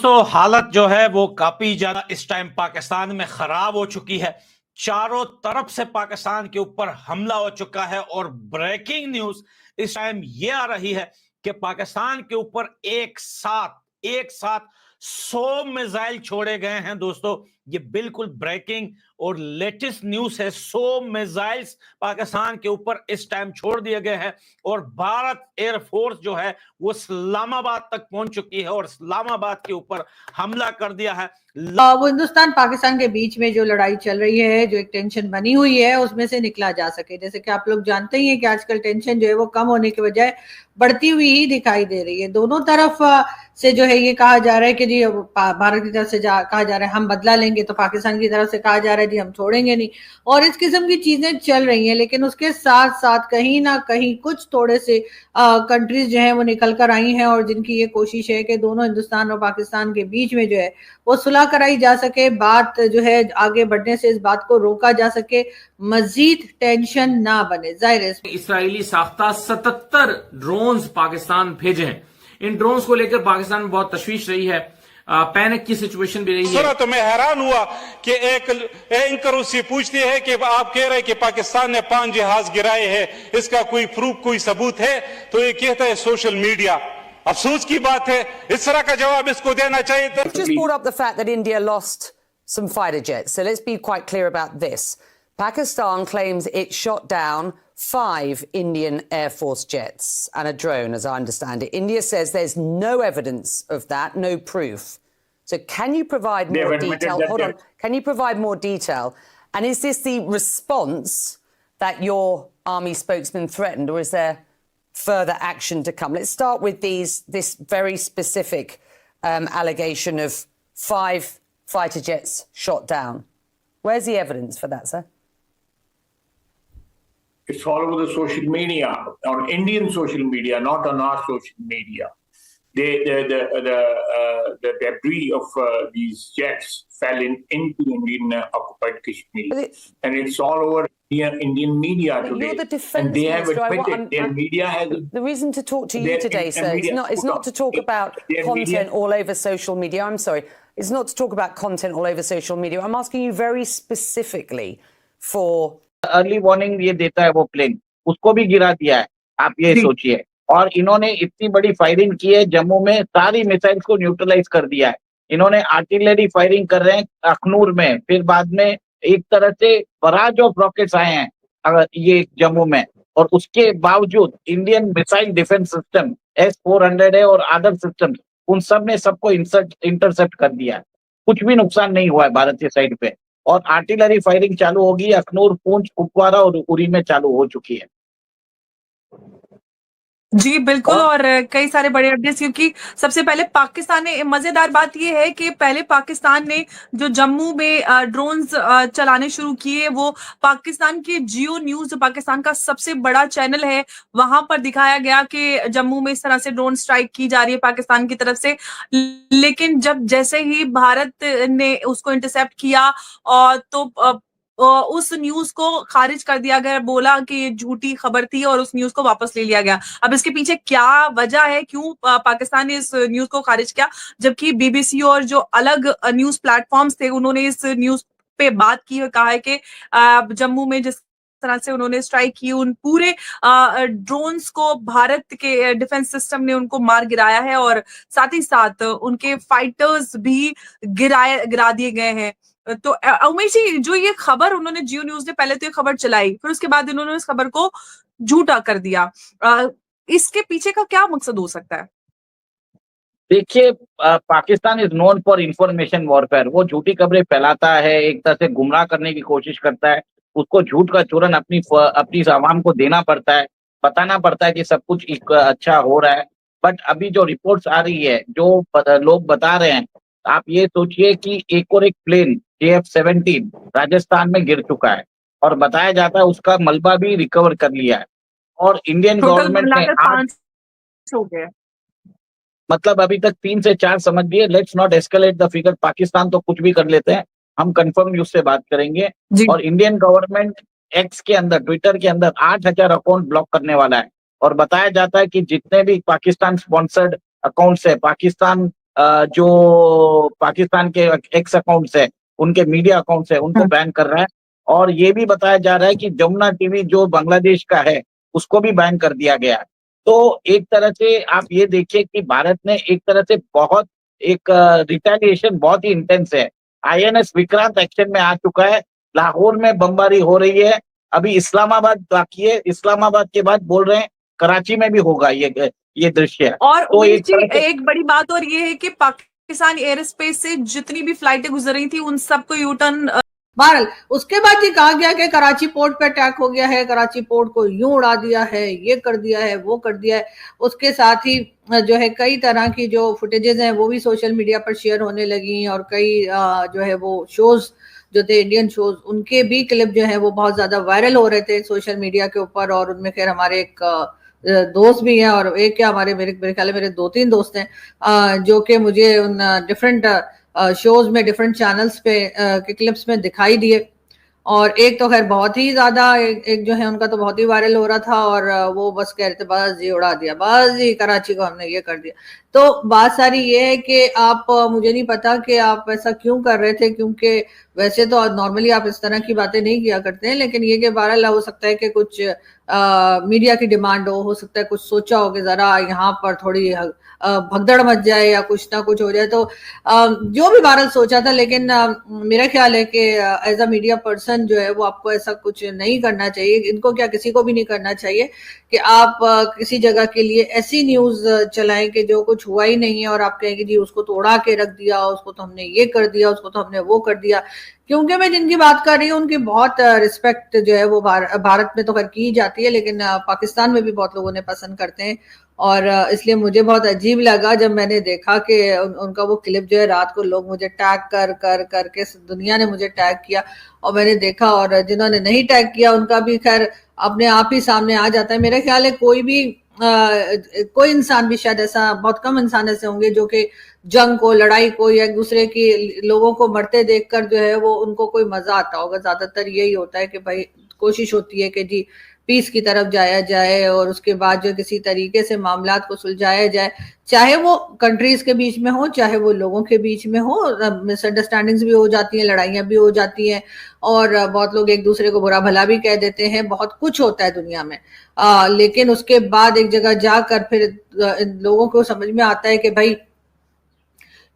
तो हालत जो है वो काफी ज्यादा इस टाइम पाकिस्तान में खराब हो चुकी है। चारों तरफ से पाकिस्तान के ऊपर हमला हो चुका है और ब्रेकिंग न्यूज इस टाइम ये आ रही है कि पाकिस्तान के ऊपर एक साथ 100 मिसाइल छोड़े गए हैं। दोस्तों, ये बिल्कुल ब्रेकिंग और लेटेस्ट न्यूज है। 100 मिसाइल्स पाकिस्तान के ऊपर इस टाइम छोड़ दिए गए हैं और भारत एयरफोर्स जो है वो इस्लामाबाद तक पहुंच चुकी है और इस्लामाबाद के ऊपर हमला कर दिया है। वो हिंदुस्तान पाकिस्तान के बीच में जो लड़ाई चल रही है, जो एक टेंशन बनी हुई है, उसमें से निकला जा सके। जैसे कि आप लोग जानते ही हैं कि आजकल टेंशन जो है वो कम होने के बजाय बढ़ती हुई ही दिखाई दे रही है। दोनों तरफ से जो है ये कहा जा रहा है कि जी भारत की तरफ से कहा जा रहा है हम बदला लेंगे, तो पाकिस्तान की तरफ से कहा जा रहा है जी हम छोड़ेंगे नहीं, और इस किस्म की चीजें चल रही हैं। लेकिन उसके साथ साथ कहीं ना कहीं कुछ थोड़े से कंट्रीज जो है वो निकल कर आई हैं और जिनकी ये कोशिश है कि दोनों हिंदुस्तान और पाकिस्तान के बीच में जो है वो सुलह कराई जा सके, बात जो है आगे बढ़ने से इस बात को रोका जा सके, मजीद टेंशन ना बने। जाहिर है इसराइली साख्ता 77 ड्रोन्स पाकिस्तान भेजे हैं। इन ड्रोन्स को लेकर पाकिस्तान में बहुत तशवीश रही है, पैनिक की सिचुएशन भी रही है। तो मैं हैरान हुआ कि एक एंकर उससे पूछती है कि आप कह रहे हैं कि पाकिस्तान ने 5 जहाज गिराए हैं, इसका कोई प्रूफ, कोई सबूत है? तो ये कहता है सोशल मीडिया। अफसोस की बात है, इस तरह का जवाब इसको देना चाहिए था। Just brought up the fact that India lost some fighter jets. So let's be quite clear about this. Pakistan claims it shot down 5 Indian Air Force jets and a drone, as I understand it. India says there's no evidence of that, no proof. So can you provide more detail? Hold on. Can you provide more detail? And is this the response that your army spokesman threatened, or is there further action to come? Let's start with this very specific allegation of 5 fighter jets shot down. Where's the evidence for that, sir? It's all over the social media, on Indian social media, not on our social media. The debris of these jets fell into Indian occupied Kashmir, and it's all over Indian media today. You're the defense and they have minister. admitted their media has. The reason to talk to you today, sir, is not to talk about content all over social media. I'm sorry. It's not to talk about content all over social media. I'm asking you very specifically for... early warning ये देता है वो plane, उसको भी गिरा दिया है। आप ये सोचिए, और इन्होंने इतनी बड़ी फायरिंग की है जम्मू में, सारी मिसाइल्स को न्यूट्रलाइज कर दिया है। इन्होंने आर्टिलरी फायरिंग कर रहे हैं अखनूर में, फिर बाद में एक तरह से बराज ऑफ रॉकेट्स आए हैं अगर ये जम्मू में, और उसके बावजूद Indian missile defence system S-400 है और अदर सिस्टम, उन सब ने सबको इंटरसेप्ट कर दिया है। कुछ भी नुकसान नहीं हुआ है भारत की साइड पे, और आर्टिलरी फायरिंग चालू होगी अखनूर, पूंछ, कुपवारा और उरी में चालू हो चुकी है। जी बिल्कुल, और कई सारे बड़े अपडेट्स, क्योंकि सबसे पहले पाकिस्तान ने, मजेदार बात ये है कि पहले पाकिस्तान ने जो जम्मू में ड्रोन्स चलाने शुरू किए, वो पाकिस्तान के जियो न्यूज, पाकिस्तान का सबसे बड़ा चैनल है, वहां पर दिखाया गया कि जम्मू में इस तरह से ड्रोन स्ट्राइक की जा रही है पाकिस्तान की तरफ से। लेकिन जब जैसे ही भारत ने उसको इंटरसेप्ट किया और तो उस न्यूज को खारिज कर दिया गया, बोला कि ये झूठी खबर थी और उस न्यूज को वापस ले लिया गया। अब इसके पीछे क्या वजह है, क्यों पाकिस्तान ने इस न्यूज को खारिज किया, जबकि बीबीसी और जो अलग न्यूज प्लेटफॉर्म्स थे उन्होंने इस न्यूज पे बात की और कहा है कि जम्मू में जिस तरह से उन्होंने स्ट्राइक की, उन पूरे ड्रोन्स को भारत के डिफेंस सिस्टम ने उनको मार गिराया है, और साथ ही साथ उनके फाइटर्स भी गिरा दिए गए हैं। तो उमेश जी, जो ये खबर उन्होंने, जियो न्यूज ने पहले तो ये खबर चलाई, फिर उसके बाद इन्होंने इस खबर को झूठा कर दिया, इसके पीछे का क्या मकसद हो सकता है? देखिए, Pakistan is known for information warfare. वो झूठी खबरें फैलाता है, एक तरह से गुमराह करने की कोशिश करता है, उसको झूठ का चूरन अपनी आवाम को देना पड़ता है, बताना पड़ता है कि सब कुछ अच्छा हो रहा है। बट अभी जो रिपोर्ट्स आ रही है, जो लोग बता रहे हैं, आप ये सोचिए कि एक और एक प्लेन JF-17 राजस्थान में गिर चुका है, और बताया जाता है उसका मलबा भी रिकवर कर लिया है, और इंडियन गवर्नमेंट ने आज हो गया, मतलब अभी तक 3 से 4 समझिए। Let's not escalate the figure, Pakistan तो कुछ भी कर लेते हैं, हम कंफर्म न्यूज से बात करेंगे। और इंडियन गवर्नमेंट एक्स के अंदर, ट्विटर के अंदर 8,000 अकाउंट ब्लॉक करने वाला है, और बताया जाता है कि जितने भी पाकिस्तान स्पॉन्सर्ड अकाउंट्स है, पाकिस्तान जो पाकिस्तान के एक्स अकाउंट्स है, उनके मीडिया अकाउंट्स है, उनको बैन कर रहा है। और ये भी बताया जा रहा है कि जमुना टीवी जो बांग्लादेश का है, उसको भी बैन कर दिया गया है। तो एक तरह से आप ये देखिए कि भारत ने एक तरह से बहुत एक रिटेलिएशन बहुत ही इंटेंस है। INS विक्रांत एक्शन में आ चुका है, लाहौर में बमबारी हो रही है, अभी इस्लामाबाद बाकी है, इस्लामाबाद के बाद बोल रहे हैं कराची में भी होगा ये दृश्य। और तो उमेश एक जी, तरह से एक बड़ी बात और ये है कि पाकिस्तान एयर स्पेस से जितनी भी फ्लाइटें गुजर रही थी उन सबको यू टर्न। बहरहाल उसके बाद ये कहा गया कि कराची पोर्ट पे अटैक हो गया है, कराची पोर्ट को यूं उड़ा दिया है, ये कर दिया है, वो कर दिया है। उसके साथ ही जो है कई तरह की जो फुटेजेस हैं वो भी सोशल मीडिया पर शेयर होने लगी, और कई जो है वो शोज जो थे इंडियन शोज, उनके भी क्लिप जो है वो बहुत ज्यादा वायरल हो रहे थे सोशल मीडिया के ऊपर। और उनमें खैर हमारे एक दोस्त भी हैं, और एक क्या हमारे मेरे ख्याल मेरे 2-3 दोस्त हैं जो कि मुझे उन डिफरेंट शोज में डिफरेंट चैनल्स पे के क्लिप्स में दिखाई दिए। और एक तो खैर बहुत ही ज्यादा एक जो है उनका तो बहुत ही वायरल हो रहा था, और वो बस कह रहे थे बस जी उड़ा दिया, बस जी कराची को हमने ये कर दिया। तो बात सारी ये है कि आप मुझे नहीं पता कि आप ऐसा क्यों कर रहे थे, क्योंकि वैसे तो नॉर्मली आप इस तरह की बातें नहीं किया करते हैं, लेकिन ये कि बहरहाल हो सकता है कि कुछ मीडिया की डिमांड हो सकता है कुछ सोचा हो कि जरा यहाँ पर थोड़ी भगदड़ मच जाए या कुछ ना कुछ हो जाए। तो जो भी बहरहाल सोचा था, लेकिन मेरा ख्याल है कि एज अ मीडिया पर्सन जो है वो आपको ऐसा कुछ नहीं करना चाहिए। इनको क्या किसी को भी नहीं करना चाहिए कि आप किसी जगह के लिए ऐसी न्यूज चलाएं कि जो कुछ हुआ ही नहीं है, और आप कहेंगे जी उसको तो उड़ा के रख दिया, उसको तो हमने ये कर दिया, उसको तो हमने वो कर दिया। क्योंकि मैं जिनकी बात कर रही हूँ उनकी बहुत रिस्पेक्ट जो है वो भारत में तो खैर की जाती है, लेकिन पाकिस्तान में भी बहुत लोग उन्हें पसंद करते हैं। और इसलिए मुझे बहुत अजीब लगा जब मैंने देखा कि उनका वो क्लिप जो है रात को लोग मुझे टैग करके दुनिया ने मुझे टैग किया, और मैंने देखा, और जिन्होंने नहीं टैग किया उनका भी खैर अपने आप ही सामने आ जाता है। मेरा ख्याल है कोई इंसान भी शायद ऐसा, बहुत कम इंसान ऐसे होंगे जो कि जंग को, लड़ाई को, या एक दूसरे की लोगों को मरते देखकर जो है वो उनको कोई मजा आता होगा। ज्यादातर यही होता है कि भाई कोशिश होती है कि जी पीस की तरफ जाया जाए, और उसके बाद जो किसी तरीके से मामलात को सुलझाया जाए, चाहे वो कंट्रीज के बीच में हो, चाहे वो लोगों के बीच में हो। मिसअंडरस्टैंडिंग्स भी हो जाती हैं, लड़ाइयां भी हो जाती हैं, और बहुत लोग एक दूसरे को बुरा भला भी कह देते हैं, बहुत कुछ होता है दुनिया में। लेकिन उसके बाद एक जगह जाकर फिर लोगों को समझ में आता है कि भाई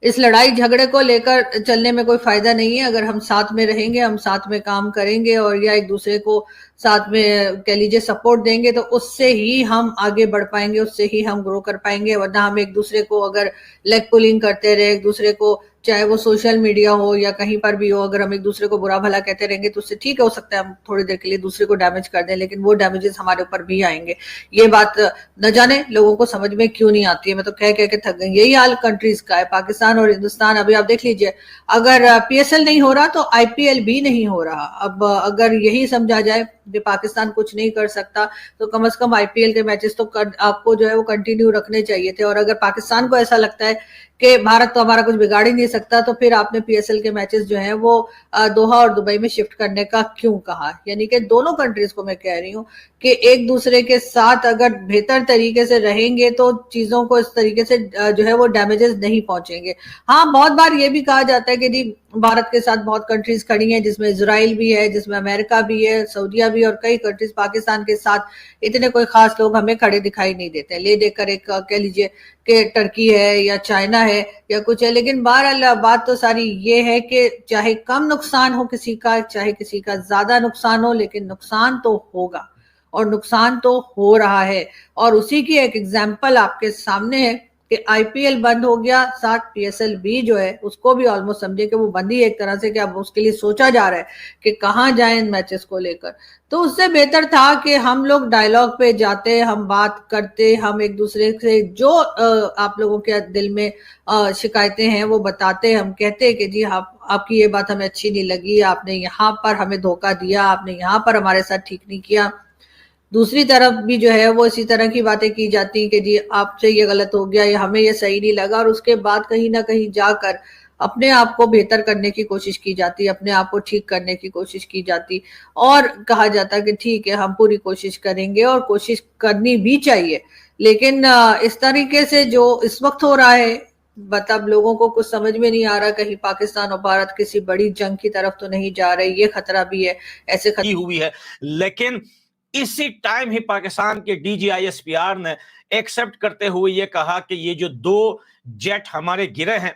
इस लड़ाई झगड़े को लेकर चलने में कोई फायदा नहीं है। अगर हम साथ में रहेंगे, हम साथ में काम करेंगे, और या एक दूसरे को साथ में कह लीजिए सपोर्ट देंगे, तो उससे ही हम आगे बढ़ पाएंगे, उससे ही हम ग्रो कर पाएंगे। वरना हम एक दूसरे को अगर लेग पुलिंग करते रहे, एक दूसरे को, चाहे वो सोशल मीडिया हो या कहीं पर भी हो, अगर हम एक दूसरे को बुरा भला कहते रहेंगे तो उससे ठीक हो सकता है हम थोड़ी देर के लिए दूसरे को डैमेज कर दें, लेकिन वो डैमेजेस हमारे ऊपर भी आएंगे। ये बात न जाने लोगों को समझ में क्यों नहीं आती है। मैं तो कह के थक गई। यही हाल कंट्रीज का है, पाकिस्तान और हिंदुस्तान। अभी आप देख लीजिए, अगर PSL नहीं हो रहा तो IPL भी नहीं हो रहा। अब अगर यही समझा जाए कि पाकिस्तान कुछ नहीं कर सकता, तो कम से कम IPL के मैचेस तो आपको जो है वो कंटिन्यू रखने चाहिए थे। और अगर पाकिस्तान को ऐसा लगता है कि भारत तो हमारा कुछ बिगाड़ ही नहीं सकता, तो फिर आपने PSL के मैचेस जो हैं वो दोहा और दुबई में शिफ्ट करने का क्यों कहा। यानी कि दोनों कंट्रीज को मैं कह रही हूँ कि एक दूसरे के साथ अगर बेहतर तरीके से रहेंगे तो चीजों को इस तरीके से जो है वो डैमेजेस नहीं पहुंचेंगे। हाँ, बहुत बार ये भी कहा जाता है कि जी भारत के साथ बहुत कंट्रीज खड़ी हैं, जिसमें इजराइल भी है, जिसमें अमेरिका भी है, सऊदीया भी, और कई कंट्रीज पाकिस्तान के साथ इतने कोई खास लोग हमें खड़े दिखाई नहीं देते। ले देकर एक कह लीजिए कि टर्की है या चाइना है या कुछ है। लेकिन बहरहाल बात तो सारी ये है कि चाहे कम नुकसान हो किसी का, चाहे किसी का ज्यादा नुकसान हो, लेकिन नुकसान तो होगा, और नुकसान तो हो रहा है। और उसी की एक एग्जाम्पल आपके सामने है कि IPL बंद हो गया, साथ PSL भी जो है उसको भी ऑलमोस्ट समझे कि वो बंद ही एक तरह से, कि अब उसके लिए सोचा जा रहा है कि कहाँ जाए इन मैचेस को लेकर। तो उससे बेहतर था कि हम लोग डायलॉग पे जाते, हम बात करते, हम एक दूसरे से जो आप लोगों के दिल में शिकायतें हैं वो बताते, हम कहते कि जी आपकी ये बात हमें अच्छी नहीं लगी, आपने यहाँ पर हमें धोखा दिया, आपने यहाँ पर हमारे साथ ठीक नहीं किया। दूसरी तरफ भी जो है वो इसी तरह की बातें की जाती कि जी आपसे ये गलत हो गया, या हमें ये सही नहीं लगा, और उसके बाद कहीं ना कहीं जाकर अपने आप को बेहतर करने की कोशिश की जाती, अपने आप को ठीक करने की कोशिश की जाती, और कहा जाता कि ठीक है हम पूरी कोशिश करेंगे, और कोशिश करनी भी चाहिए। लेकिन इस तरीके से जो इस वक्त हो रहा है, मतलब लोगों को कुछ समझ में नहीं आ रहा, कहीं पाकिस्तान और भारत किसी बड़ी जंग की तरफ तो नहीं जा रही, ये खतरा भी है। ऐसे की हुई है, लेकिन इसी टाइम ही पाकिस्तान के DGISPR ने एक्सेप्ट करते हुए ये कहा कि ये जो 2 जेट हमारे गिरे हैं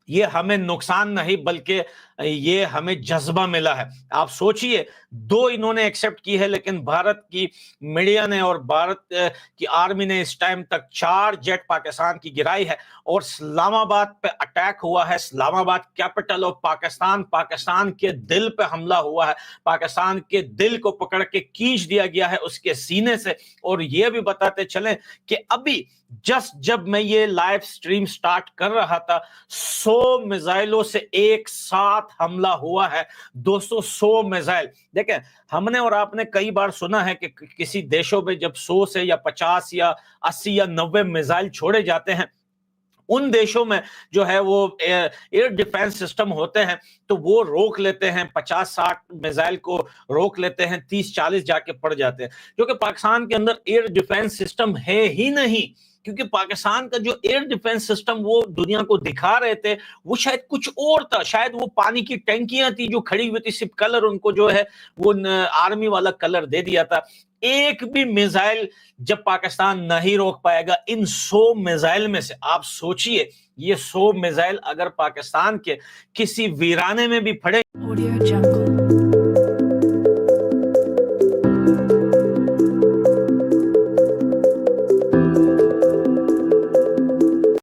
ये हमें नुकसान नहीं बल्कि ये हमें जज्बा मिला है। आप सोचिए, 2 इन्होंने एक्सेप्ट की है, लेकिन भारत की मीडिया ने और भारत की आर्मी ने इस टाइम तक 4 जेट पाकिस्तान की गिराई है और इस्लामाबाद पे अटैक हुआ है। इस्लामाबाद कैपिटल ऑफ पाकिस्तान, पाकिस्तान के दिल पे हमला हुआ है, पाकिस्तान के दिल को पकड़ के खींच दिया गया है उसके सीने से। और ये भी बताते चलें कि अभी जस्ट जब मैं ये लाइव स्ट्रीम स्टार्ट कर रहा था, 100 मिसाइलों से एक साथ हमला हुआ है। 200 मिसाइल। देखें, हमने और आपने कई बार सुना है कि किसी देशों में जब 100 से या 50 या 80 या 90 मिसाइल छोड़े जाते हैं, उन देशों में जो है वो एयर डिफेंस सिस्टम होते हैं तो वो रोक लेते हैं, 50-60 मिसाइल को रोक लेते हैं, 30-40 जाके पड़ जाते हैं। क्योंकि पाकिस्तान के अंदर एयर डिफेंस सिस्टम है ही नहीं, क्योंकि पाकिस्तान का जो एयर डिफेंस सिस्टम वो दुनिया को दिखा रहे थे वो शायद कुछ और था। शायद वो पानी की टैंकियां थी जो खड़ी हुई थी, सिर्फ कलर उनको जो है वो आर्मी वाला कलर दे दिया था। एक भी मिसाइल जब पाकिस्तान नहीं रोक पाएगा इन 100 मिसाइल में से, आप सोचिए ये 100 मिसाइल अगर पाकिस्तान के किसी वीराने में भी पड़े। Audio Jungle.